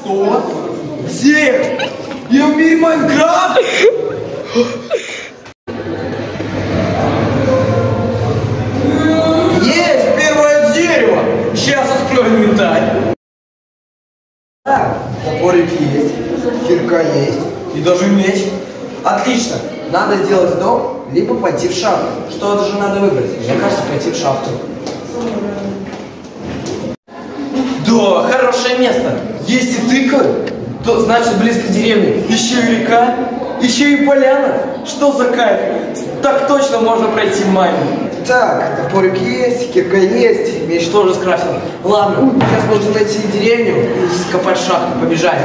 Что? Где? Я в мире Майнкрафт? Есть первое дерево! Сейчас открою инвентарь. Так, топорики есть, кирка есть и даже меч. Отлично. Надо сделать дом, либо пойти в шахту. Что же надо выбрать? Мне кажется, пойти в шахту. Да, хорошее место. Есть и тыквы, то значит близко к деревне. Еще и река, еще и поляна. Что за кайф? Так точно можно пройти майнинг. Так, топорик есть, кирка есть, меч тоже скрафтил. Ладно, сейчас нужно найти деревню и скопать шахту. Побежали.